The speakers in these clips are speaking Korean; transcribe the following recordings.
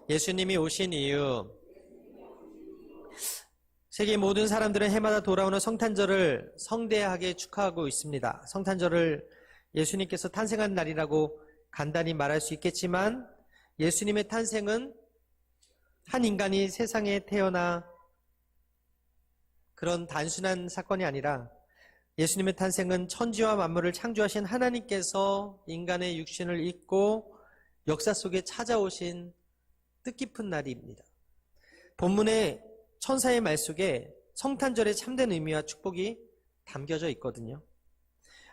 예수님이 오신 이유. 세계 모든 사람들은 해마다 돌아오는 성탄절을 성대하게 축하하고 있습니다. 성탄절을 예수님께서 탄생한 날이라고 간단히 말할 수 있겠지만 예수님의 탄생은 한 인간이 세상에 태어나 그런 단순한 사건이 아니라 예수님의 탄생은 천지와 만물을 창조하신 하나님께서 인간의 육신을 입고 역사 속에 찾아오신 뜻깊은 날입니다. 본문의 천사의 말 속에 성탄절의 참된 의미와 축복이 담겨져 있거든요.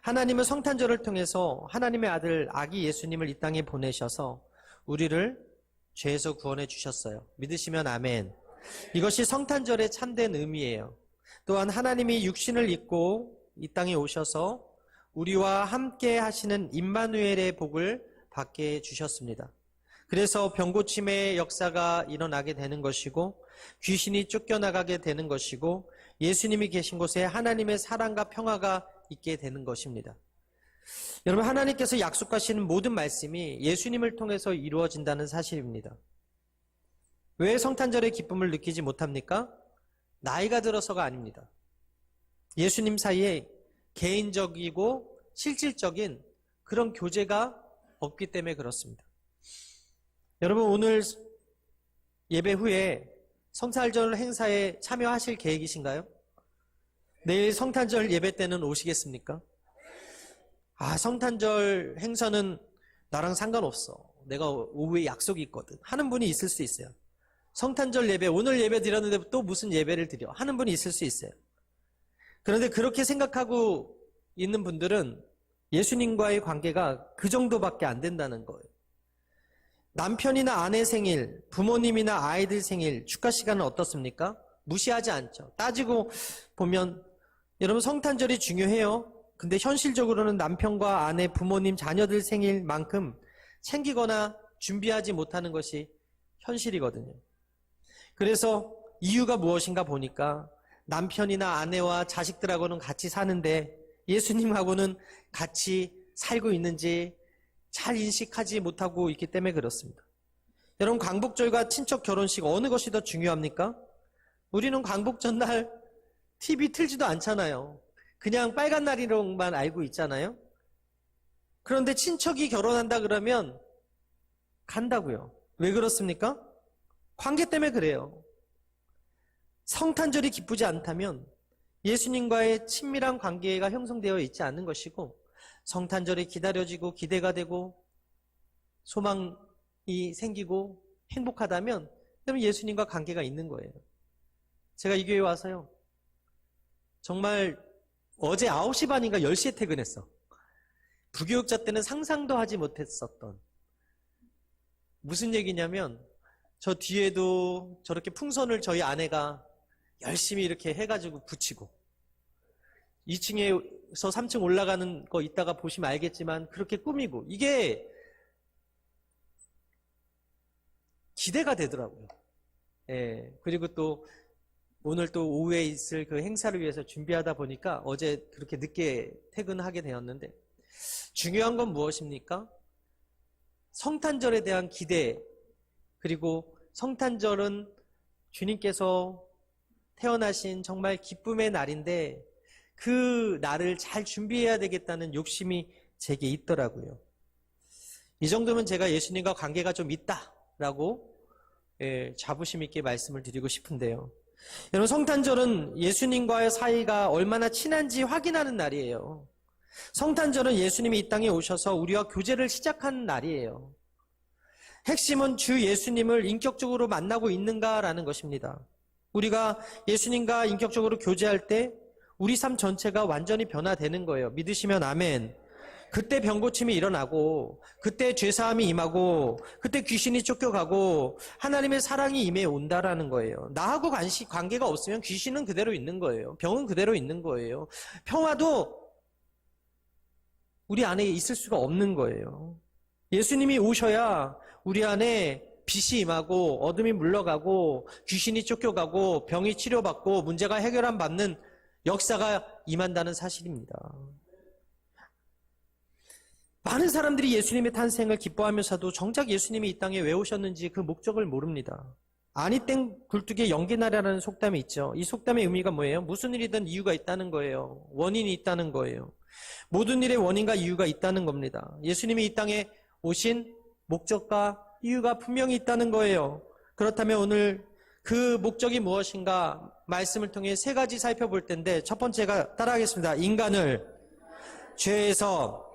하나님은 성탄절을 통해서 하나님의 아들 아기 예수님을 이 땅에 보내셔서 우리를 죄에서 구원해 주셨어요. 믿으시면 아멘. 이것이 성탄절의 참된 의미예요. 또한 하나님이 육신을 입고 이 땅에 오셔서 우리와 함께 하시는 임마누엘의 복을 받게 해주셨습니다. 그래서 병고침의 역사가 일어나게 되는 것이고 귀신이 쫓겨나가게 되는 것이고 예수님이 계신 곳에 하나님의 사랑과 평화가 있게 되는 것입니다. 여러분, 하나님께서 약속하시는 모든 말씀이 예수님을 통해서 이루어진다는 사실입니다. 왜 성탄절의 기쁨을 느끼지 못합니까? 나이가 들어서가 아닙니다. 예수님 사이에 개인적이고 실질적인 그런 교제가 없기 때문에 그렇습니다. 여러분, 오늘 예배 후에 성탄절 행사에 참여하실 계획이신가요? 내일 성탄절 예배 때는 오시겠습니까? 성탄절 행사는 나랑 상관없어. 내가 오후에 약속이 있거든. 하는 분이 있을 수 있어요. 성탄절 예배, 오늘 예배 드렸는데 또 무슨 예배를 드려? 하는 분이 있을 수 있어요. 그런데 그렇게 생각하고 있는 분들은 예수님과의 관계가 그 정도밖에 안 된다는 거예요. 남편이나 아내 생일, 부모님이나 아이들 생일 축하 시간은 어떻습니까? 무시하지 않죠. 따지고 보면 여러분, 성탄절이 중요해요. 근데 현실적으로는 남편과 아내, 부모님, 자녀들 생일만큼 챙기거나 준비하지 못하는 것이 현실이거든요. 그래서 이유가 무엇인가 보니까 남편이나 아내와 자식들하고는 같이 사는데 예수님하고는 같이 살고 있는지 잘 인식하지 못하고 있기 때문에 그렇습니다. 여러분, 광복절과 친척 결혼식 어느 것이 더 중요합니까? 우리는 광복 전날 TV 틀지도 않잖아요. 그냥 빨간 날이로만 알고 있잖아요. 그런데 친척이 결혼한다 그러면 간다고요. 왜 그렇습니까? 관계 때문에 그래요. 성탄절이 기쁘지 않다면 예수님과의 친밀한 관계가 형성되어 있지 않는 것이고 성탄절이 기다려지고 기대가 되고 소망이 생기고 행복하다면 그러면 예수님과 관계가 있는 거예요. 제가 이 교회에 와서요, 정말 어제 9시 반인가 10시에 퇴근했어. 부교육자 때는 상상도 하지 못했었던. 무슨 얘기냐면 저 뒤에도 저렇게 풍선을 저희 아내가 열심히 이렇게 해가지고 붙이고 2층에서 3층 올라가는 거 이따가 보시면 알겠지만 그렇게 꾸미고 이게 기대가 되더라고요. 예. 그리고 또 오늘 또 오후에 있을 그 행사를 위해서 준비하다 보니까 어제 그렇게 늦게 퇴근하게 되었는데 중요한 건 무엇입니까? 성탄절에 대한 기대, 그리고 성탄절은 주님께서 태어나신 정말 기쁨의 날인데 그 날을 잘 준비해야 되겠다는 욕심이 제게 있더라고요. 이 정도면 제가 예수님과 관계가 좀 있다라고 자부심 있게 말씀을 드리고 싶은데요. 여러분, 성탄절은 예수님과의 사이가 얼마나 친한지 확인하는 날이에요. 성탄절은 예수님이 이 땅에 오셔서 우리와 교제를 시작한 날이에요. 핵심은 주 예수님을 인격적으로 만나고 있는가라는 것입니다. 우리가 예수님과 인격적으로 교제할 때 우리 삶 전체가 완전히 변화되는 거예요. 믿으시면 아멘. 그때 병고침이 일어나고 그때 죄사함이 임하고 그때 귀신이 쫓겨가고 하나님의 사랑이 임해 온다라는 거예요. 나하고 관계가 없으면 귀신은 그대로 있는 거예요. 병은 그대로 있는 거예요. 평화도 우리 안에 있을 수가 없는 거예요. 예수님이 오셔야 우리 안에 빛이 임하고 어둠이 물러가고 귀신이 쫓겨가고 병이 치료받고 문제가 해결함 받는 역사가 임한다는 사실입니다. 많은 사람들이 예수님의 탄생을 기뻐하면서도 정작 예수님이 이 땅에 왜 오셨는지 그 목적을 모릅니다. 아니 땡 굴뚝에 연기나라라는 속담이 있죠. 이 속담의 의미가 뭐예요? 무슨 일이든 이유가 있다는 거예요. 원인이 있다는 거예요. 모든 일의 원인과 이유가 있다는 겁니다. 예수님이 이 땅에 오신 목적과 이유가 분명히 있다는 거예요. 그렇다면 오늘 그 목적이 무엇인가 말씀을 통해 세 가지 살펴볼 텐데, 첫 번째가 따라하겠습니다. 인간을 죄에서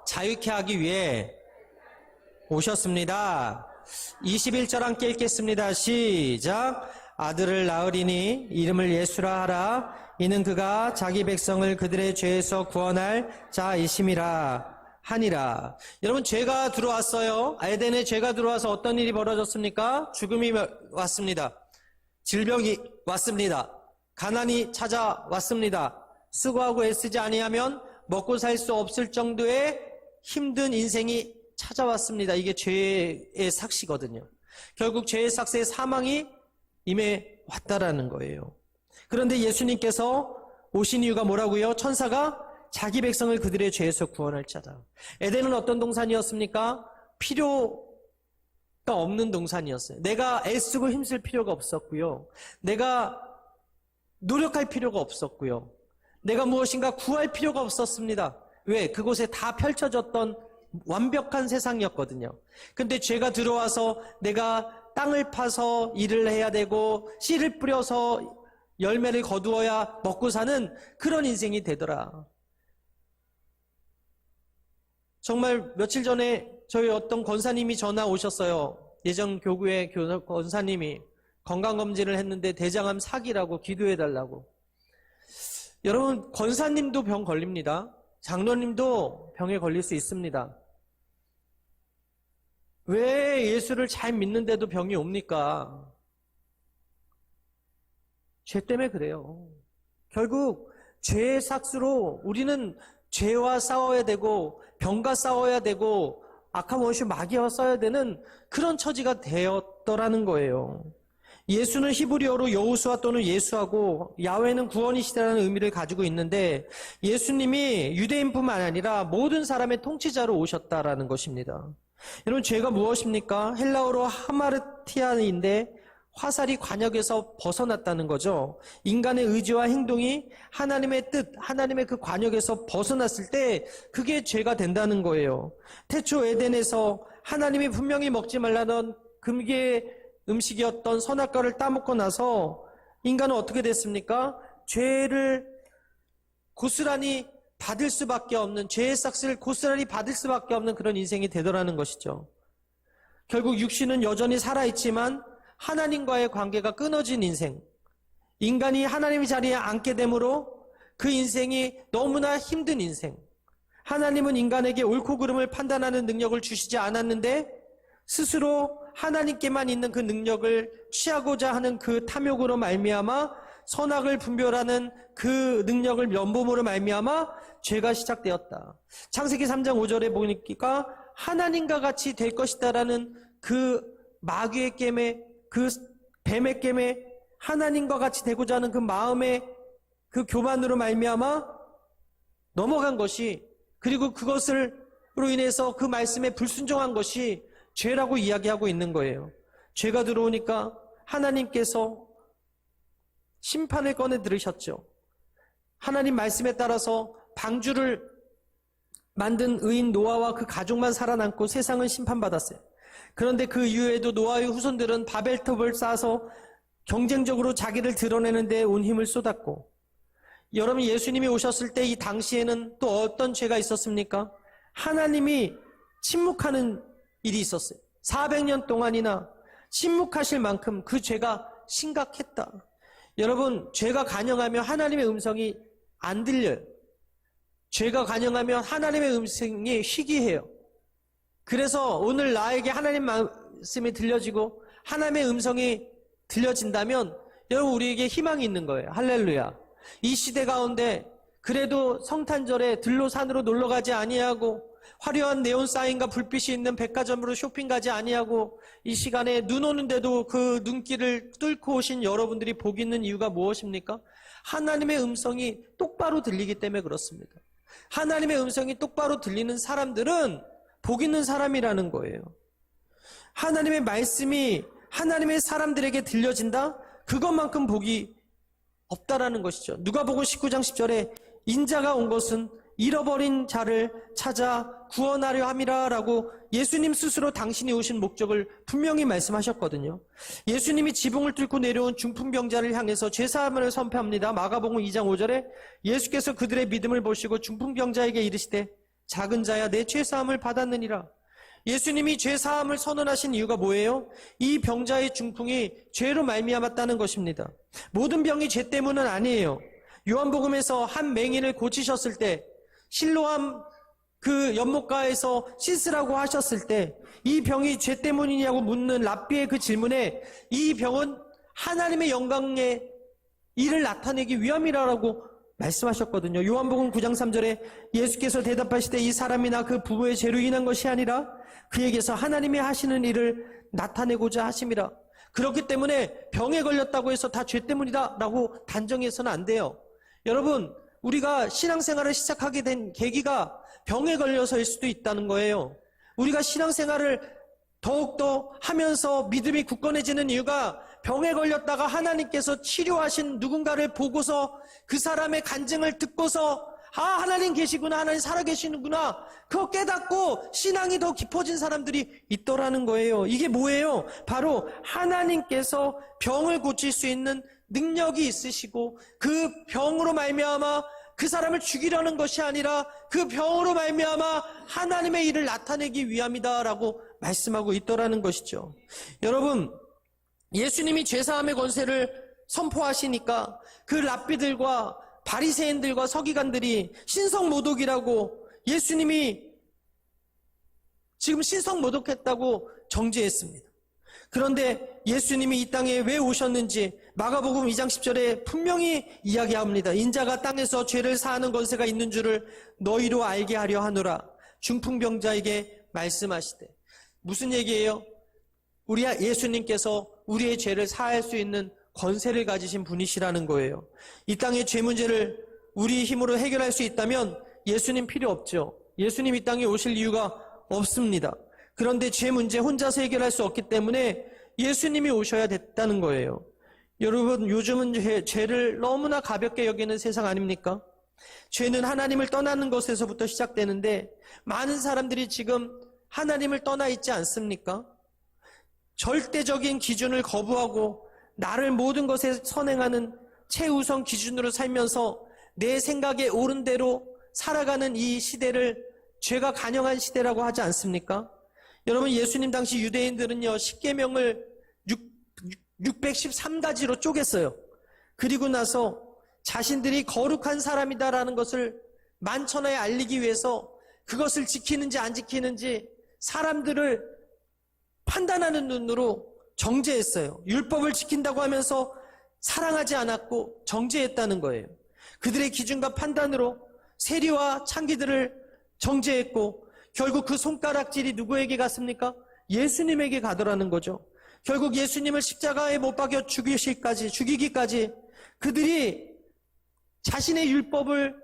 자유케 하기 위해 오셨습니다. 21절 함께 읽겠습니다. 시작. 아들을 낳으리니 이름을 예수라 하라. 이는 그가 자기 백성을 그들의 죄에서 구원할 자이심이라 하니라. 여러분, 죄가 들어왔어요. 에덴에 죄가 들어와서 어떤 일이 벌어졌습니까? 죽음이 왔습니다. 질병이 왔습니다. 가난이 찾아왔습니다. 수고하고 애쓰지 아니하면 먹고 살 수 없을 정도의 힘든 인생이 찾아왔습니다. 이게 죄의 삭시거든요. 결국 죄의 삭스의 사망이 임해 왔다라는 거예요. 그런데 예수님께서 오신 이유가 뭐라고요? 천사가 자기 백성을 그들의 죄에서 구원할 자다. 에덴은 어떤 동산이었습니까? 필요가 없는 동산이었어요. 내가 애쓰고 힘쓸 필요가 없었고요. 내가 노력할 필요가 없었고요. 내가 무엇인가 구할 필요가 없었습니다. 왜? 그곳에 다 펼쳐졌던 완벽한 세상이었거든요. 근데 죄가 들어와서 내가 땅을 파서 일을 해야 되고 씨를 뿌려서 열매를 거두어야 먹고 사는 그런 인생이 되더라. 정말 며칠 전에 저희 어떤 권사님이 전화 오셨어요. 예전 교구의 권사님이 건강검진을 했는데 대장암 사기라고 기도해달라고. 여러분, 권사님도 병 걸립니다. 장로님도 병에 걸릴 수 있습니다. 왜 예수를 잘 믿는데도 병이 옵니까? 죄 때문에 그래요. 결국 죄의 삭스로 우리는 죄와 싸워야 되고 병과 싸워야 되고 악한 원수 마귀와 싸워야 되는 그런 처지가 되었더라는 거예요. 예수는 히브리어로 여호수아 또는 예수하고 야훼는 구원이시다라는 의미를 가지고 있는데, 예수님이 유대인뿐만 아니라 모든 사람의 통치자로 오셨다라는 것입니다. 여러분, 죄가 무엇입니까? 헬라어로 하마르티아인데 화살이 관역에서 벗어났다는 거죠. 인간의 의지와 행동이 하나님의 뜻, 하나님의 그 관역에서 벗어났을 때 그게 죄가 된다는 거예요. 태초 에덴에서 하나님이 분명히 먹지 말라던 금기의 음식이었던 선악과를 따먹고 나서 인간은 어떻게 됐습니까? 죄를 고스란히 받을 수밖에 없는, 죄의 삭스를 고스란히 받을 수밖에 없는 그런 인생이 되더라는 것이죠. 결국 육신은 여전히 살아있지만 하나님과의 관계가 끊어진 인생, 인간이 하나님의 자리에 앉게 되므로 그 인생이 너무나 힘든 인생. 하나님은 인간에게 옳고 그름을 판단하는 능력을 주시지 않았는데 스스로 하나님께만 있는 그 능력을 취하고자 하는 그 탐욕으로 말미암아 선악을 분별하는 그 능력을 면범으로 말미암아 죄가 시작되었다. 창세기 3장 5절에 보니까 하나님과 같이 될 것이다라는 그 마귀의 깸에, 그 뱀의 깸에 하나님과 같이 되고자 하는 그 마음의 그 교만으로 말미암아 넘어간 것이, 그리고 그것으로 인해서 그 말씀에 불순종한 것이 죄라고 이야기하고 있는 거예요. 죄가 들어오니까 하나님께서 심판을 꺼내 들으셨죠. 하나님 말씀에 따라서 방주를 만든 의인 노아와 그 가족만 살아남고 세상은 심판받았어요. 그런데 그 이후에도 노아의 후손들은 바벨탑을 쌓아서 경쟁적으로 자기를 드러내는 데 온 힘을 쏟았고, 여러분, 예수님이 오셨을 때 이 당시에는 또 어떤 죄가 있었습니까? 하나님이 침묵하는 일이 있었어요. 400년 동안이나 침묵하실 만큼 그 죄가 심각했다. 여러분, 죄가 간영하면 하나님의 음성이 안 들려요. 죄가 간영하면 하나님의 음성이 희귀해요. 그래서 오늘 나에게 하나님 말씀이 들려지고 하나님의 음성이 들려진다면 여러분, 우리에게 희망이 있는 거예요. 할렐루야. 이 시대 가운데 그래도 성탄절에 들로 산으로 놀러가지 아니하고 화려한 네온 사인과 불빛이 있는 백화점으로 쇼핑 가지 아니하고 이 시간에 눈 오는데도 그 눈길을 뚫고 오신 여러분들이 복 있는 이유가 무엇입니까? 하나님의 음성이 똑바로 들리기 때문에 그렇습니다. 하나님의 음성이 똑바로 들리는 사람들은 복 있는 사람이라는 거예요. 하나님의 말씀이 하나님의 사람들에게 들려진다? 그것만큼 복이 없다라는 것이죠. 누가복음 19장 10절에 인자가 온 것은 잃어버린 자를 찾아 구원하려 함이라 라고 예수님 스스로 당신이 오신 목적을 분명히 말씀하셨거든요. 예수님이 지붕을 뚫고 내려온 중풍병자를 향해서 죄사함을 선포합니다. 마가복음 2장 5절에 예수께서 그들의 믿음을 보시고 중풍병자에게 이르시되 작은 자야 내 죄사함을 받았느니라. 예수님이 죄사함을 선언하신 이유가 뭐예요? 이 병자의 중풍이 죄로 말미암았다는 것입니다. 모든 병이 죄 때문은 아니에요. 요한복음에서 한 맹인을 고치셨을 때 실로암 그 연못가에서 씻으라고 하셨을 때 이 병이 죄 때문이냐고 묻는 랍비의 그 질문에 이 병은 하나님의 영광의 일을 나타내기 위함이라고 말씀하셨거든요. 요한복음 9장 3절에 예수께서 대답하시되 이 사람이나 그 부부의 죄로 인한 것이 아니라 그에게서 하나님이 하시는 일을 나타내고자 하심이라. 그렇기 때문에 병에 걸렸다고 해서 다 죄 때문이다 라고 단정해서는 안 돼요. 여러분, 우리가 신앙생활을 시작하게 된 계기가 병에 걸려서일 수도 있다는 거예요. 우리가 신앙생활을 더욱더 하면서 믿음이 굳건해지는 이유가 병에 걸렸다가 하나님께서 치료하신 누군가를 보고서 그 사람의 간증을 듣고서 하나님 계시구나, 하나님 살아계시는구나, 그거 깨닫고 신앙이 더 깊어진 사람들이 있더라는 거예요. 이게 뭐예요? 바로 하나님께서 병을 고칠 수 있는 능력이 있으시고 그 병으로 말미암아 그 사람을 죽이려는 것이 아니라 그 병으로 말미암아 하나님의 일을 나타내기 위함이다라고 말씀하고 있더라는 것이죠. 여러분, 예수님이 죄사함의 권세를 선포하시니까 그 랍비들과 바리새인들과 서기관들이 신성모독이라고 예수님이 지금 신성모독했다고 정죄했습니다. 그런데 예수님이 이 땅에 왜 오셨는지 마가복음 2장 10절에 분명히 이야기합니다. 인자가 땅에서 죄를 사하는 권세가 있는 줄을 너희로 알게 하려 하노라. 중풍병자에게 말씀하시되. 무슨 얘기예요? 우리 예수님께서 우리의 죄를 사할 수 있는 권세를 가지신 분이시라는 거예요. 이 땅의 죄 문제를 우리 힘으로 해결할 수 있다면 예수님 필요 없죠. 예수님 이 땅에 오실 이유가 없습니다. 그런데 죄 문제 혼자서 해결할 수 없기 때문에 예수님이 오셔야 됐다는 거예요. 여러분, 요즘은 죄를 너무나 가볍게 여기는 세상 아닙니까? 죄는 하나님을 떠나는 것에서부터 시작되는데 많은 사람들이 지금 하나님을 떠나 있지 않습니까? 절대적인 기준을 거부하고 나를 모든 것에 선행하는 최우선 기준으로 살면서 내 생각에 옳은 대로 살아가는 이 시대를 죄가 간영한 시대라고 하지 않습니까? 여러분, 예수님 당시 유대인들은요, 십계명을 613가지로 쪼갰어요. 그리고 나서 자신들이 거룩한 사람이다라는 것을 만천하에 알리기 위해서 그것을 지키는지 안 지키는지 사람들을 판단하는 눈으로 정죄했어요. 율법을 지킨다고 하면서 사랑하지 않았고 정죄했다는 거예요. 그들의 기준과 판단으로 세리와 창기들을 정죄했고 결국 그 손가락질이 누구에게 갔습니까? 예수님에게 가더라는 거죠. 결국 예수님을 십자가에 못 박여 죽이기까지 그들이 자신의 율법을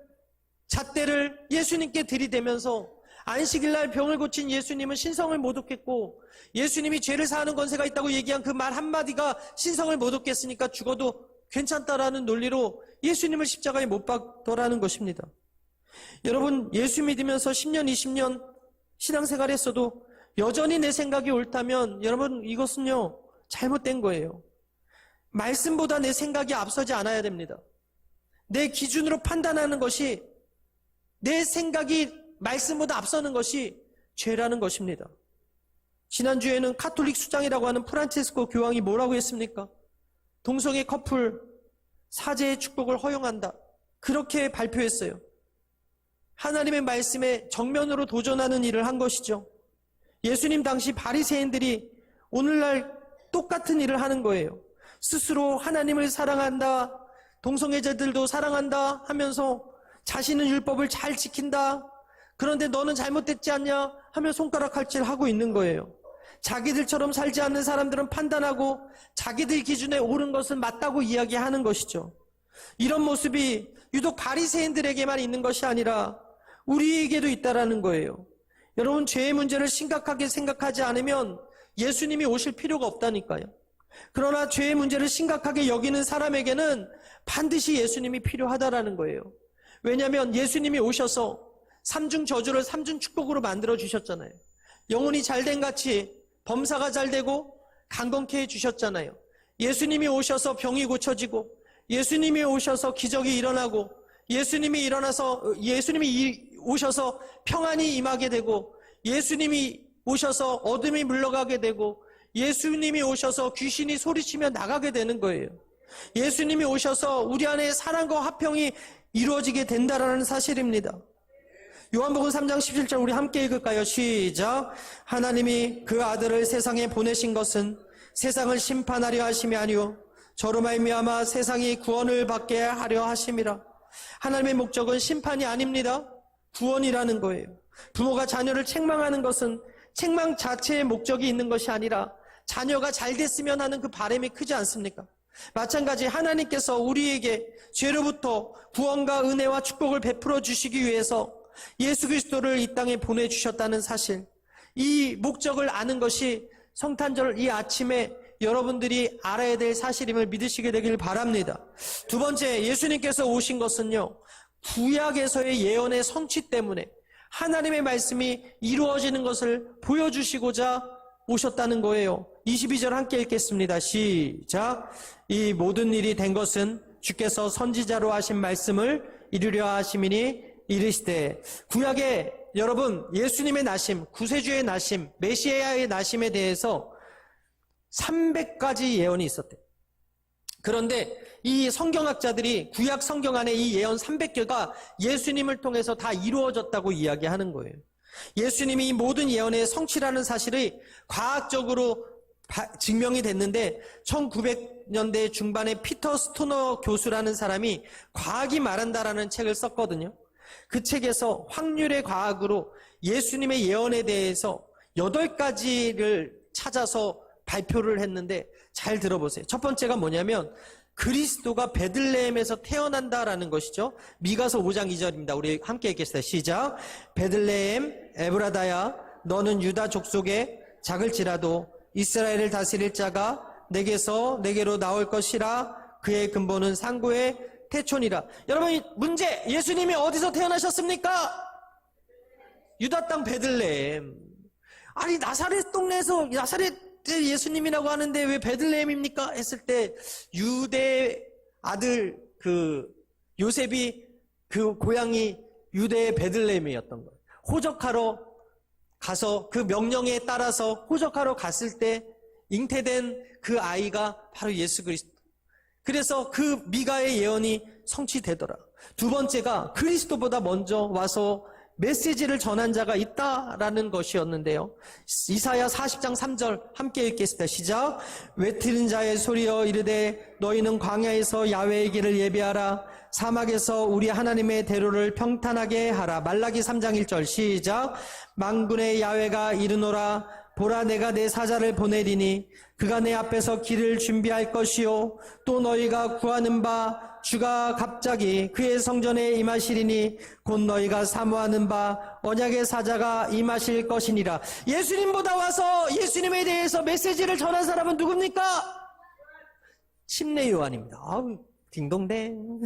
잣대를 예수님께 들이대면서 안식일날 병을 고친 예수님은 신성을 모독했고 예수님이 죄를 사하는 권세가 있다고 얘기한 그 말 한마디가 신성을 모독했으니까 죽어도 괜찮다라는 논리로 예수님을 십자가에 못 박더라는 것입니다. 여러분, 예수 믿으면서 10년, 20년 신앙생활 했어도 여전히 내 생각이 옳다면 여러분, 이것은요 잘못된 거예요. 말씀보다 내 생각이 앞서지 않아야 됩니다. 내 기준으로 판단하는 것이, 내 생각이 말씀보다 앞서는 것이 죄라는 것입니다. 지난주에는 카톨릭 수장이라고 하는 프란체스코 교황이 뭐라고 했습니까? 동성애 커플 사제의 축복을 허용한다, 그렇게 발표했어요. 하나님의 말씀에 정면으로 도전하는 일을 한 것이죠. 예수님 당시 바리새인들이 오늘날 똑같은 일을 하는 거예요. 스스로 하나님을 사랑한다, 동성애자들도 사랑한다 하면서 자신은 율법을 잘 지킨다, 그런데 너는 잘못됐지 않냐 하며 손가락 칼질하고 있는 거예요. 자기들처럼 살지 않는 사람들은 판단하고 자기들 기준에 옳은 것은 맞다고 이야기하는 것이죠. 이런 모습이 유독 바리새인들에게만 있는 것이 아니라 우리에게도 있다라는 거예요. 여러분, 죄의 문제를 심각하게 생각하지 않으면 예수님이 오실 필요가 없다니까요. 그러나 죄의 문제를 심각하게 여기는 사람에게는 반드시 예수님이 필요하다라는 거예요. 왜냐하면 예수님이 오셔서 삼중 저주를 삼중 축복으로 만들어 주셨잖아요. 영혼이 잘된 같이 범사가 잘되고 강건케 해주셨잖아요. 예수님이 오셔서 병이 고쳐지고, 예수님이 오셔서 기적이 일어나고, 예수님이 오셔서 평안이 임하게 되고, 예수님이 오셔서 어둠이 물러가게 되고, 예수님이 오셔서 귀신이 소리치며 나가게 되는 거예요. 예수님이 오셔서 우리 안에 사랑과 화평이 이루어지게 된다라는 사실입니다. 요한복음 3장 17절 우리 함께 읽을까요? 시작. 하나님이 그 아들을 세상에 보내신 것은 세상을 심판하려 하심이 아니요 저로 말미암아 세상이 구원을 받게 하려 하심이라. 하나님의 목적은 심판이 아닙니다. 구원이라는 거예요. 부모가 자녀를 책망하는 것은 책망 자체의 목적이 있는 것이 아니라 자녀가 잘 됐으면 하는 그 바람이 크지 않습니까? 마찬가지 하나님께서 우리에게 죄로부터 구원과 은혜와 축복을 베풀어 주시기 위해서 예수 그리스도를 이 땅에 보내주셨다는 사실, 이 목적을 아는 것이 성탄절 이 아침에 여러분들이 알아야 될 사실임을 믿으시게 되길 바랍니다. 두 번째, 예수님께서 오신 것은요, 구약에서의 예언의 성취 때문에 하나님의 말씀이 이루어지는 것을 보여주시고자 오셨다는 거예요. 22절 함께 읽겠습니다. 시작. 이 모든 일이 된 것은 주께서 선지자로 하신 말씀을 이루려 하심이니 이르시되. 구약에 여러분 예수님의 나심, 구세주의 나심, 메시아의 나심에 대해서 300가지 예언이 있었대요. 그런데 이 성경학자들이 구약 성경 안에 이 예언 300개가 예수님을 통해서 다 이루어졌다고 이야기하는 거예요. 예수님이 이 모든 예언의 성취라는 사실이 과학적으로 증명이 됐는데 1900년대 중반에 피터 스토너 교수라는 사람이 과학이 말한다라는 책을 썼거든요. 그 책에서 확률의 과학으로 예수님의 예언에 대해서 8가지를 찾아서 발표를 했는데 잘 들어보세요. 첫 번째가 뭐냐면 그리스도가 베들레헴에서 태어난다라는 것이죠. 미가서 5장 2절입니다. 우리 함께 읽겠습니다. 시작. 베들레헴 에브라다야 너는 유다 족속에 작을지라도 이스라엘을 다스릴 자가 내게로 나올 것이라. 그의 근본은 상고의 태촌이라. 여러분 문제, 예수님이 어디서 태어나셨습니까? 유다 땅 베들레헴. 아니 나사렛 동네에서 나사렛 예수님이라고 하는데 왜 베들레헴입니까? 했을 때 유대 아들 그 요셉이 그 고향이 유대의 베들레헴이었던 거예요. 호적하러 가서 그 명령에 따라서 호적하러 갔을 때 잉태된 그 아이가 바로 예수 그리스도. 그래서 그 미가의 예언이 성취되더라. 두 번째가 그리스도보다 먼저 와서 메시지를 전한 자가 있다라는 것이었는데요. 이사야 40장 3절 함께 읽겠습니다. 시작. 외치는 자의 소리여 이르되 너희는 광야에서 야훼의 길을 예비하라. 사막에서 우리 하나님의 대로를 평탄하게 하라. 말라기 3장 1절 시작. 만군의 야훼가 이르노라. 보라 내가 내 사자를 보내리니 그가 내 앞에서 길을 준비할 것이요 또 너희가 구하는 바 주가 갑자기 그의 성전에 임하시리니 곧 너희가 사모하는 바 언약의 사자가 임하실 것이니라. 예수님보다 와서 예수님에 대해서 메시지를 전한 사람은 누굽니까? 침례 요한입니다. 아우 딩동댕.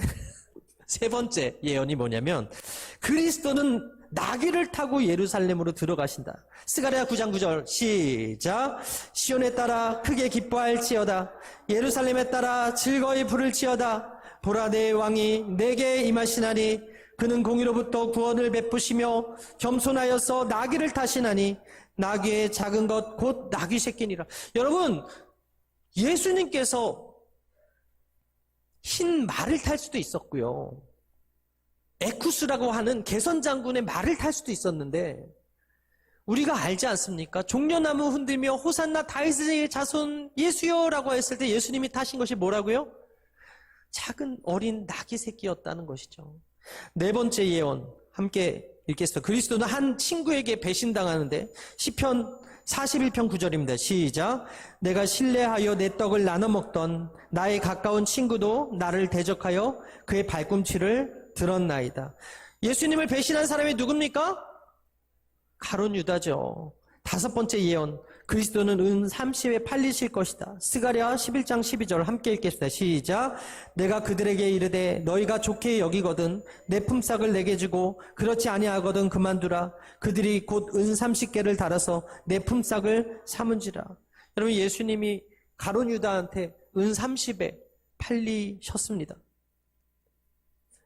세 번째 예언이 뭐냐면 그리스도는 나귀를 타고 예루살렘으로 들어가신다. 스가랴 9장 9절 시작. 시온에 따라 크게 기뻐할지어다. 예루살렘에 따라 즐거이 부를지어다. 보라 내 왕이 내게 임하시나니 그는 공의로부터 구원을 베푸시며 겸손하여서 나귀를 타시나니 나귀의 작은 것 곧 나귀 새끼니라. 여러분 예수님께서 흰 말을 탈 수도 있었고요. 에쿠스라고 하는 개선장군의 말을 탈 수도 있었는데 우리가 알지 않습니까? 종려나무 흔들며 호산나 다윗의 자손 예수여라고 했을 때 예수님이 타신 것이 뭐라고요? 작은 어린 나귀 새끼였다는 것이죠. 네 번째 예언 함께 읽겠습니다. 그리스도는 한 친구에게 배신당하는데 시편 41편 9절입니다. 시작. 내가 신뢰하여 내 떡을 나눠 먹던 나의 가까운 친구도 나를 대적하여 그의 발꿈치를 들었나이다. 예수님을 배신한 사람이 누굽니까? 가룟 유다죠. 5번째 예언, 그리스도는 은 30에 팔리실 것이다. 스가랴 11장 12절 함께 읽겠습니다. 시작. 내가 그들에게 이르되 너희가 좋게 여기거든 내 품삯을 내게 주고 그렇지 아니하거든 그만두라. 그들이 곧 은 30개를 달아서 내 품삯을 삼은지라. 여러분, 예수님이 가룟 유다한테 은 30에 팔리셨습니다.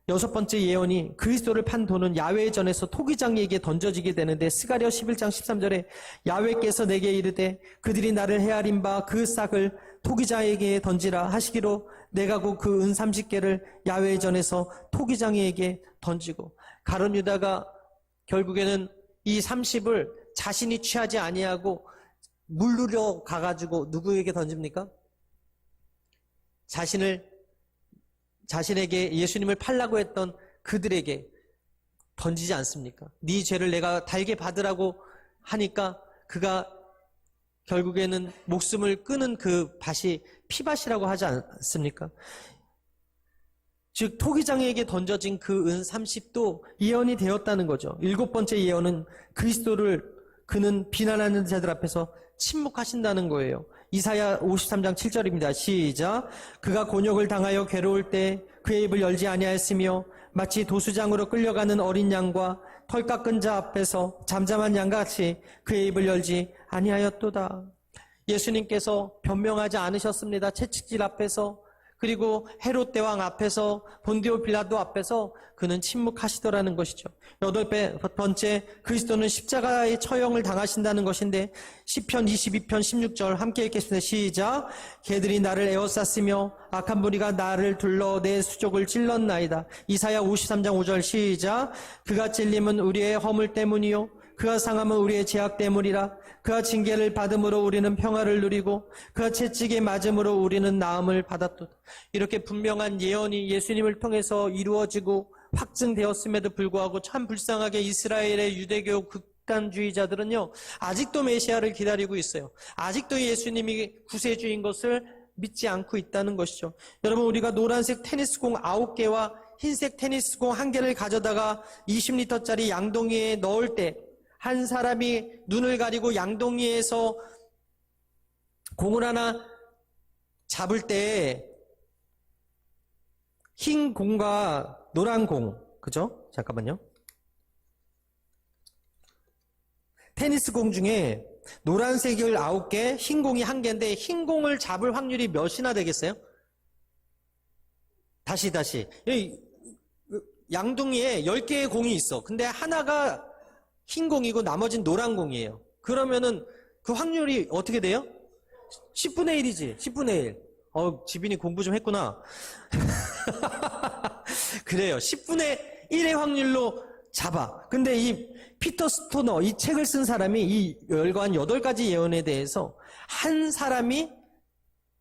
6번째 예언이 그리스도를 판 돈은 야훼의 전에서 토기장이에게 던져지게 되는데 스가랴 11장 13절에 야훼께서 내게 이르되 그들이 나를 헤아린 바 그 싹을 토기장에게 던지라 하시기로 내가 곧 그 은 30개를 야훼의 전에서 토기장이에게 던지고, 가룟 유다가 결국에는 이 30을 자신이 취하지 아니하고 물르러 가가지고 누구에게 던집니까? 자신에게 예수님을 팔라고 했던 그들에게 던지지 않습니까? 네 죄를 내가 달게 받으라고 하니까 그가 결국에는 목숨을 끊은 그 밭이 피밭이라고 하지 않습니까? 즉 토기장에게 던져진 그 은 30도 예언이 되었다는 거죠. 7번째 예언은 그리스도를 그는 비난하는 자들 앞에서 침묵하신다는 거예요. 이사야 53장 7절입니다. 시작. 그가 곤욕을 당하여 괴로울 때 그의 입을 열지 아니하였으며 마치 도수장으로 끌려가는 어린 양과 털 깎은 자 앞에서 잠잠한 양같이 그의 입을 열지 아니하였도다. 예수님께서 변명하지 않으셨습니다. 채찍질 앞에서, 그리고 헤롯 대왕 앞에서, 본디오 빌라도 앞에서 그는 침묵하시더라는 것이죠. 8번째, 그리스도는 십자가의 처형을 당하신다는 것인데 시편 22편 16절 함께 읽겠습니다. 시작. 개들이 나를 에워쌌으며 악한 무리가 나를 둘러 내 수족을 찔렀나이다. 이사야 53장 5절 시작. 그가 찔림은 우리의 허물 때문이요 그가 상함은 우리의 죄악 때문이라. 그가 징계를 받음으로 우리는 평화를 누리고 그가 채찍에 맞음으로 우리는 나음을 받았도다. 이렇게 분명한 예언이 예수님을 통해서 이루어지고 확증되었음에도 불구하고 참 불쌍하게 이스라엘의 유대교 극단주의자들은요, 아직도 메시아를 기다리고 있어요. 아직도 예수님이 구세주인 것을 믿지 않고 있다는 것이죠. 여러분, 우리가 노란색 테니스공 9개와 흰색 테니스공 1개를 가져다가 20리터짜리 양동이에 넣을 때 한 사람이 눈을 가리고 양동이에서 공을 하나 잡을 때 흰 공과 노란 공, 그죠? 잠깐만요. 테니스 공 중에 노란색을 9개, 흰 공이 1개인데 흰 공을 잡을 확률이 몇이나 되겠어요? 다시. 양동이에 10개의 공이 있어. 근데 하나가 흰 공이고 나머지는 노란 공이에요. 그러면은 그 확률이 어떻게 돼요? 10분의 1이지. 10분의 1. 지빈이 공부 좀 했구나. 그래요. 10분의 1의 확률로 잡아. 근데 이 피터 스토너, 이 책을 쓴 사람이 이 열관 8가지 예언에 대해서 한 사람이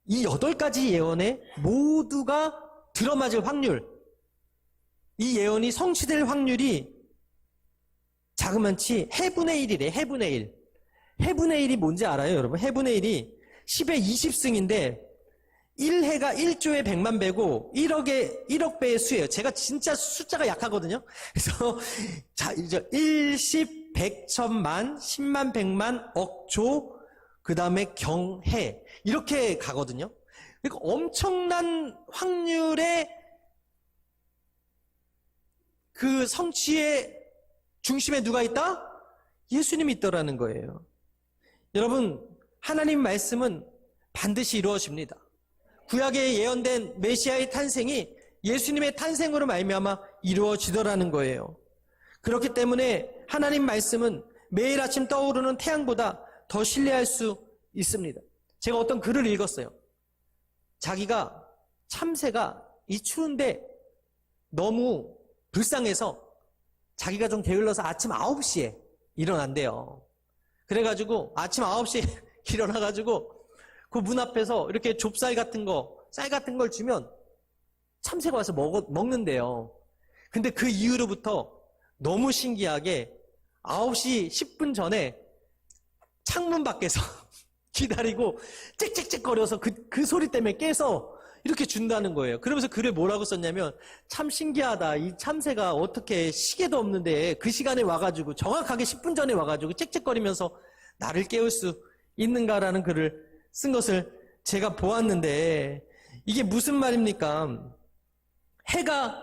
이 8가지 예언에 모두가 들어맞을 확률, 이 예언이 성취될 확률이 자그만치 해분의 1이래. 해분의 1. 해분의 1이 뭔지 알아요, 여러분? 해분의 1이 10의 20승인데 1해가 1조의 100만 배고 1억 배의 수예요. 제가 진짜 숫자가 약하거든요. 그래서 자, 이제 1, 10, 100, 1000만, 10만, 100만, 억, 조, 그 다음에 경해 이렇게 가거든요. 그러니까 엄청난 확률의 그 성취의 중심에 누가 있다? 예수님이 있더라는 거예요. 여러분, 하나님 말씀은 반드시 이루어집니다. 구약에 예언된 메시아의 탄생이 예수님의 탄생으로 말미암아 이루어지더라는 거예요. 그렇기 때문에 하나님 말씀은 매일 아침 떠오르는 태양보다 더 신뢰할 수 있습니다. 제가 어떤 글을 읽었어요. 자기가 참새가 이 추운데 너무 불쌍해서 자기가 좀 게을러서 아침 9시에 일어난대요. 그래가지고 아침 9시에 일어나가지고 그 문 앞에서 이렇게 좁쌀 같은 거, 쌀 같은 걸 주면 참새가 와서 먹는데요. 근데 그 이후로부터 너무 신기하게 9시 10분 전에 창문 밖에서 기다리고 짹짹짹 거려서 그 소리 때문에 깨서 이렇게 준다는 거예요. 그러면서 글을 뭐라고 썼냐면, 참 신기하다. 이 참새가 어떻게 시계도 없는데 그 시간에 와가지고 정확하게 10분 전에 와가지고 짹짹거리면서 나를 깨울 수 있는가라는 글을 쓴 것을 제가 보았는데, 이게 무슨 말입니까? 해가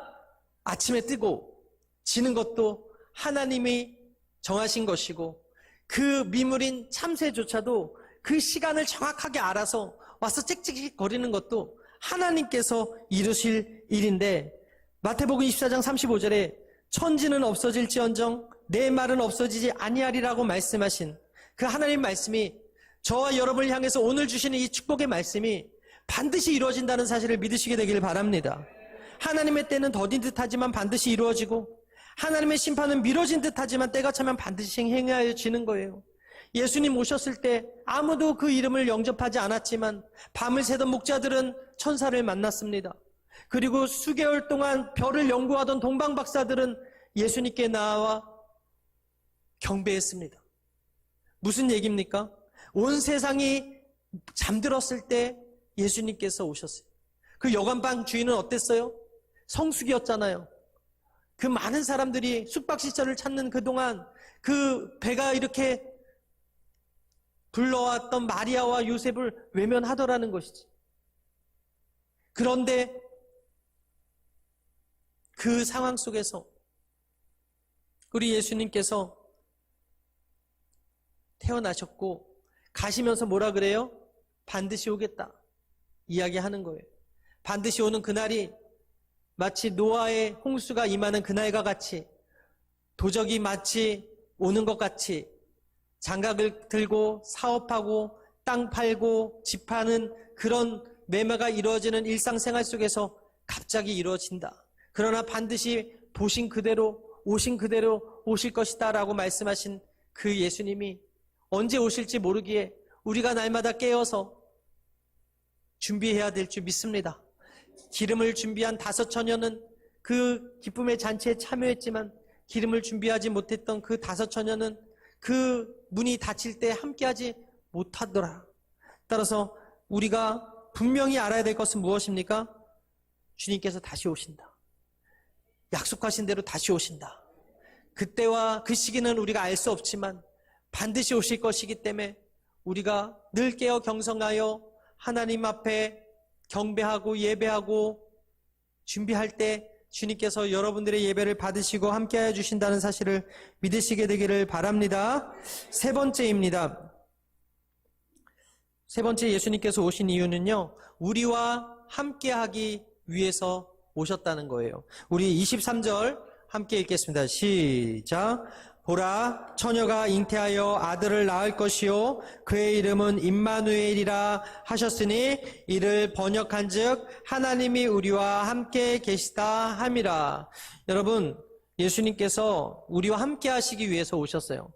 아침에 뜨고 지는 것도 하나님이 정하신 것이고, 그 미물인 참새조차도 그 시간을 정확하게 알아서 와서 짹짹거리는 것도 하나님께서 이루실 일인데, 마태복음 24장 35절에 천지는 없어질지언정 내 말은 없어지지 아니하리라고 말씀하신 그 하나님 말씀이 저와 여러분을 향해서 오늘 주시는 이 축복의 말씀이 반드시 이루어진다는 사실을 믿으시게 되길 바랍니다. 하나님의 때는 더딘 듯하지만 반드시 이루어지고, 하나님의 심판은 미뤄진 듯하지만 때가 차면 반드시 행하여지는 거예요. 예수님 오셨을 때 아무도 그 이름을 영접하지 않았지만 밤을 새던 목자들은 천사를 만났습니다. 그리고 수개월 동안 별을 연구하던 동방 박사들은 예수님께 나와 경배했습니다. 무슨 얘기입니까? 온 세상이 잠들었을 때 예수님께서 오셨어요. 그 여관방 주인은 어땠어요? 성숙이었잖아요. 그 많은 사람들이 숙박시설을 찾는 그동안 그 배가 이렇게 불러왔던 마리아와 요셉을 외면하더라는 것이지. 그런데 그 상황 속에서 우리 예수님께서 태어나셨고, 가시면서 뭐라 그래요? 반드시 오겠다 이야기하는 거예요. 반드시 오는 그날이 마치 노아의 홍수가 임하는 그날과 같이, 도적이 마치 오는 것 같이 장갑을 들고 사업하고 땅 팔고 집 파는 그런 매매가 이루어지는 일상생활 속에서 갑자기 이루어진다. 그러나 반드시 보신 그대로 오신 그대로 오실 것이다 라고 말씀하신 그 예수님이 언제 오실지 모르기에 우리가 날마다 깨어서 준비해야 될 줄 믿습니다. 기름을 준비한 5처녀는 그 기쁨의 잔치에 참여했지만 기름을 준비하지 못했던 그 5처녀는 그 문이 닫힐 때 함께하지 못하더라. 따라서 우리가 분명히 알아야 될 것은 무엇입니까? 주님께서 다시 오신다. 약속하신 대로 다시 오신다. 그때와 그 시기는 우리가 알 수 없지만 반드시 오실 것이기 때문에 우리가 늘 깨어 경성하여 하나님 앞에 경배하고 예배하고 준비할 때 주님께서 여러분들의 예배를 받으시고 함께하여 주신다는 사실을 믿으시게 되기를 바랍니다. 세 번째입니다. 세 번째, 예수님께서 오신 이유는요, 우리와 함께하기 위해서 오셨다는 거예요. 우리 23절 함께 읽겠습니다. 시작. 보라, 처녀가 잉태하여 아들을 낳을 것이요 그의 이름은 임마누엘이라 하셨으니 이를 번역한즉 하나님이 우리와 함께 계시다 함이라. 여러분, 예수님께서 우리와 함께 하시기 위해서 오셨어요.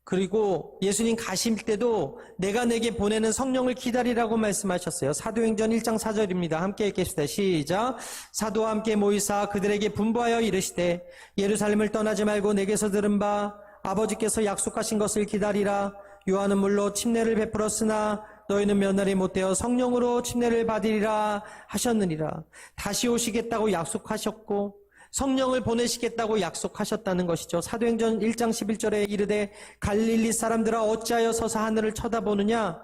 그리고 예수님 가실 때도 내가 내게 보내는 성령을 기다리라고 말씀하셨어요. 사도행전 1장 4절입니다. 함께 읽겠습니다. 시작. 사도와 함께 모이사 그들에게 분부하여 이르시되 예루살렘을 떠나지 말고 내게서 들은 바 아버지께서 약속하신 것을 기다리라. 요한은 물로 침례를 베풀었으나 너희는 면할이 못되어 성령으로 침례를 받으리라 하셨느니라. 다시 오시겠다고 약속하셨고 성령을 보내시겠다고 약속하셨다는 것이죠. 사도행전 1장 11절에 이르되 갈릴리 사람들아 어찌하여 서서 하늘을 쳐다보느냐.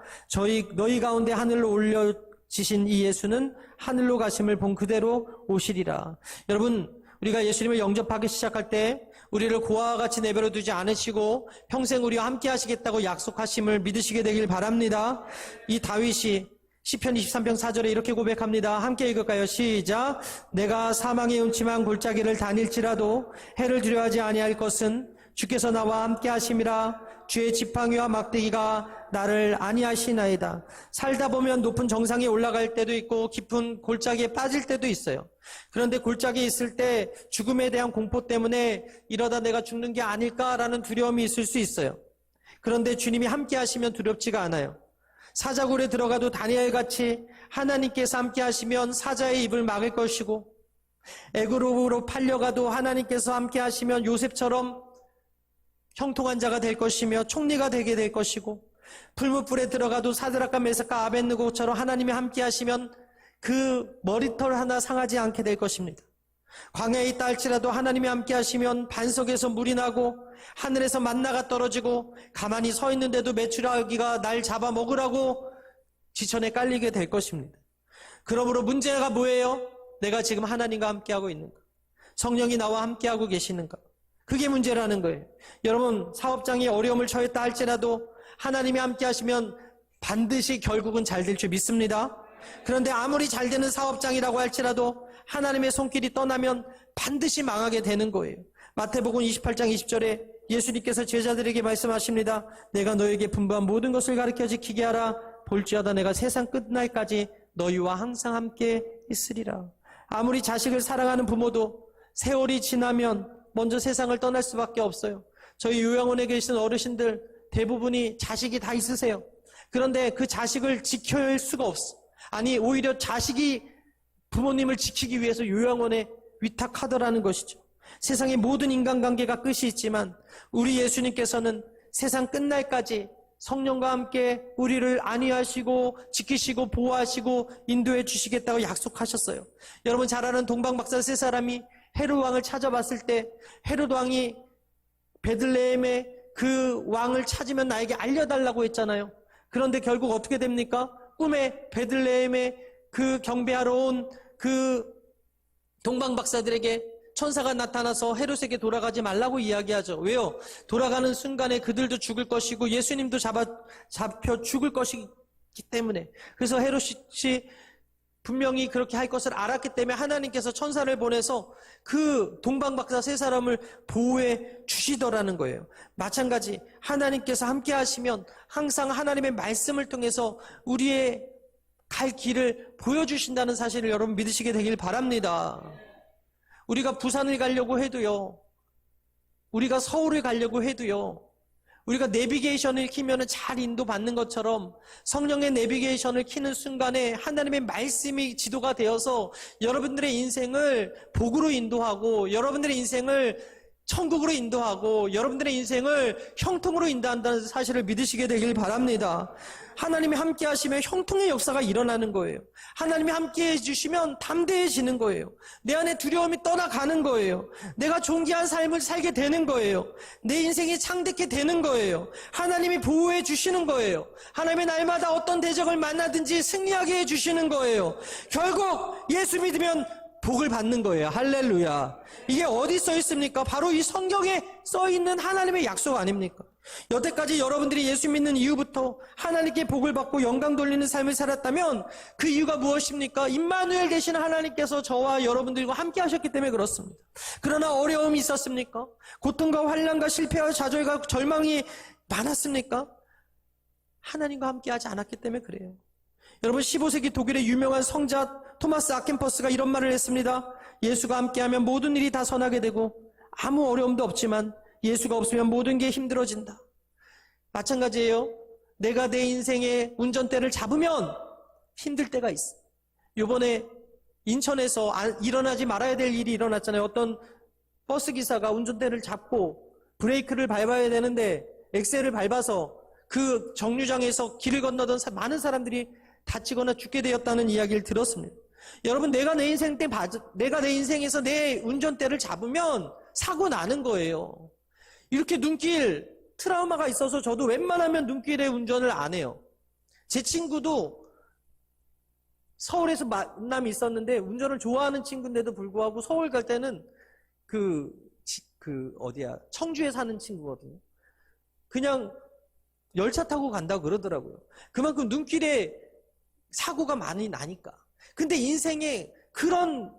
너희 가운데 하늘로 올려지신 이 예수는 하늘로 가심을 본 그대로 오시리라. 여러분, 우리가 예수님을 영접하기 시작할 때 우리를 고아와 같이 내버려 두지 않으시고 평생 우리와 함께 하시겠다고 약속하심을 믿으시게 되길 바랍니다. 이 다윗이 시편 23편 4절에 이렇게 고백합니다. 함께 읽을까요? 시작. 내가 사망의 음침한 골짜기를 다닐지라도 해를 두려워하지 아니할 것은 주께서 나와 함께 하심이라. 주의 지팡이와 막대기가 나를 아니하시나이다. 살다 보면 높은 정상에 올라갈 때도 있고 깊은 골짜기에 빠질 때도 있어요. 그런데 골짜기에 있을 때 죽음에 대한 공포 때문에 이러다 내가 죽는 게 아닐까라는 두려움이 있을 수 있어요. 그런데 주님이 함께 하시면 두렵지가 않아요. 사자굴에 들어가도 다니엘같이 하나님께서 함께 하시면 사자의 입을 막을 것이고, 애굽으로 팔려가도 하나님께서 함께 하시면 요셉처럼 형통한 자가 될 것이며 총리가 되게 될 것이고, 풀무불에 들어가도 사드락과 메삭과 아벳느고처럼 하나님이 함께 하시면 그 머리털 하나 상하지 않게 될 것입니다. 광야에 있다 할지라도 하나님이 함께 하시면 반석에서 물이 나고 하늘에서 만나가 떨어지고 가만히 서 있는데도 메추라기가 날 잡아먹으라고 지천에 깔리게 될 것입니다. 그러므로 문제가 뭐예요? 내가 지금 하나님과 함께하고 있는가? 성령이 나와 함께하고 계시는가? 그게 문제라는 거예요. 여러분, 사업장이 어려움을 처했다 할지라도 하나님이 함께 하시면 반드시 결국은 잘 될 줄 믿습니다. 그런데 아무리 잘 되는 사업장이라고 할지라도 하나님의 손길이 떠나면 반드시 망하게 되는 거예요. 마태복음 28장 20절에 예수님께서 제자들에게 말씀하십니다. 내가 너에게 분부한 모든 것을 가르쳐 지키게 하라. 볼지어다 내가 세상 끝날까지 너희와 항상 함께 있으리라. 아무리 자식을 사랑하는 부모도 세월이 지나면 먼저 세상을 떠날 수밖에 없어요. 저희 요양원에 계신 어르신들 대부분이 자식이 다 있으세요. 그런데 그 자식을 지킬 수가 없어. 아니, 오히려 자식이 부모님을 지키기 위해서 요양원에 위탁하더라는 것이죠. 세상의 모든 인간관계가 끝이 있지만 우리 예수님께서는 세상 끝날까지 성령과 함께 우리를 안위하시고 지키시고 보호하시고 인도해 주시겠다고 약속하셨어요. 여러분 잘 아는 동방박사 세 사람이 헤롯 왕을 찾아봤을 때 헤롯 왕이 베들레헴의 그 왕을 찾으면 나에게 알려달라고 했잖아요. 그런데 결국 어떻게 됩니까? 꿈에 베들레헴에 그 경배하러 온 그 동방박사들에게 천사가 나타나서 헤롯에게 돌아가지 말라고 이야기하죠. 왜요? 돌아가는 순간에 그들도 죽을 것이고 예수님도 잡혀 죽을 것이기 때문에. 그래서 헤롯이 분명히 그렇게 할 것을 알았기 때문에 하나님께서 천사를 보내서 그 동방박사 세 사람을 보호해 주시더라는 거예요. 마찬가지 하나님께서 함께 하시면 항상 하나님의 말씀을 통해서 우리의 갈 길을 보여주신다는 사실을 여러분 믿으시게 되길 바랍니다. 우리가 부산을 가려고 해도요, 우리가 서울을 가려고 해도요, 우리가 내비게이션을 키면 잘 인도받는 것처럼 성령의 내비게이션을 키는 순간에 하나님의 말씀이 지도가 되어서 여러분들의 인생을 복으로 인도하고 여러분들의 인생을 천국으로 인도하고 여러분들의 인생을 형통으로 인도한다는 사실을 믿으시게 되길 바랍니다. 하나님이 함께 하시면 형통의 역사가 일어나는 거예요. 하나님이 함께 해주시면 담대해지는 거예요. 내 안에 두려움이 떠나가는 거예요. 내가 존귀한 삶을 살게 되는 거예요. 내 인생이 창대케 되는 거예요. 하나님이 보호해 주시는 거예요. 하나님의 날마다 어떤 대적을 만나든지 승리하게 해주시는 거예요. 결국 예수 믿으면 복을 받는 거예요. 할렐루야. 이게 어디 써 있습니까? 바로 이 성경에 써 있는 하나님의 약속 아닙니까? 여태까지 여러분들이 예수 믿는 이후부터 하나님께 복을 받고 영광 돌리는 삶을 살았다면 그 이유가 무엇입니까? 임마누엘 되시는 하나님께서 저와 여러분들과 함께 하셨기 때문에 그렇습니다. 그러나 어려움이 있었습니까? 고통과 환난과 실패와 좌절과 절망이 많았습니까? 하나님과 함께 하지 않았기 때문에 그래요. 여러분 15세기 독일의 유명한 성자 토마스 아켄퍼스가 이런 말을 했습니다. 예수가 함께하면 모든 일이 다 선하게 되고 아무 어려움도 없지만 예수가 없으면 모든 게 힘들어진다. 마찬가지예요. 내가 내 인생의 운전대를 잡으면 힘들 때가 있어. 요번에 인천에서 일어나지 말아야 될 일이 일어났잖아요. 어떤 버스기사가 운전대를 잡고 브레이크를 밟아야 되는데 엑셀을 밟아서 그 정류장에서 길을 건너던 많은 사람들이 다치거나 죽게 되었다는 이야기를 들었습니다. 여러분 내가 내 인생에서 내 운전대를 잡으면 사고 나는 거예요. 이렇게 눈길 트라우마가 있어서 저도 웬만하면 눈길에 운전을 안 해요. 제 친구도 서울에서 만남이 있었는데 운전을 좋아하는 친구인데도 불구하고 서울 갈 때는 청주에 사는 친구거든요. 그냥 열차 타고 간다고 그러더라고요. 그만큼 눈길에 사고가 많이 나니까. 근데 인생에 그런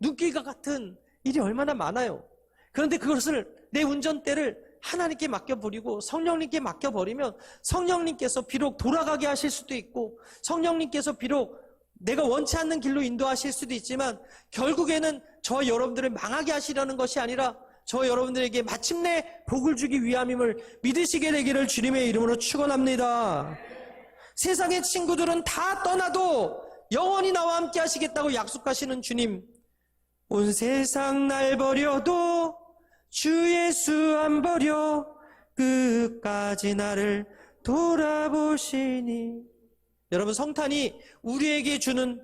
눈길과 같은 일이 얼마나 많아요. 그런데 그것을 내 운전대를 하나님께 맡겨버리고 성령님께 맡겨버리면 성령님께서 비록 돌아가게 하실 수도 있고 성령님께서 비록 내가 원치 않는 길로 인도하실 수도 있지만 결국에는 저 여러분들을 망하게 하시려는 것이 아니라 저 여러분들에게 마침내 복을 주기 위함임을 믿으시게 되기를 주님의 이름으로 축원합니다. 세상의 친구들은 다 떠나도 영원히 나와 함께 하시겠다고 약속하시는 주님, 온 세상 날 버려도 주 예수 안 버려 끝까지 나를 돌아보시니. 여러분 성탄이 우리에게 주는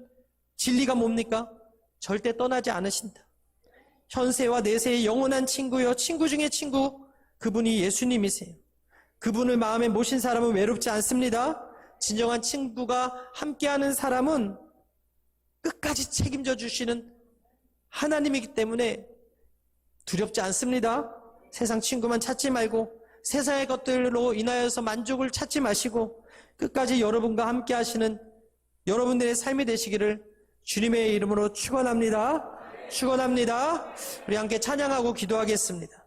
진리가 뭡니까? 절대 떠나지 않으신다. 현세와 내세의 영원한 친구요, 친구 중에 친구, 그분이 예수님이세요. 그분을 마음에 모신 사람은 외롭지 않습니다. 진정한 친구가 함께하는 사람은 끝까지 책임져 주시는 하나님이기 때문에 두렵지 않습니다. 세상 친구만 찾지 말고 세상의 것들로 인하여서 만족을 찾지 마시고 끝까지 여러분과 함께 하시는 여러분들의 삶이 되시기를 주님의 이름으로 축원합니다. 축원합니다. 우리 함께 찬양하고 기도하겠습니다.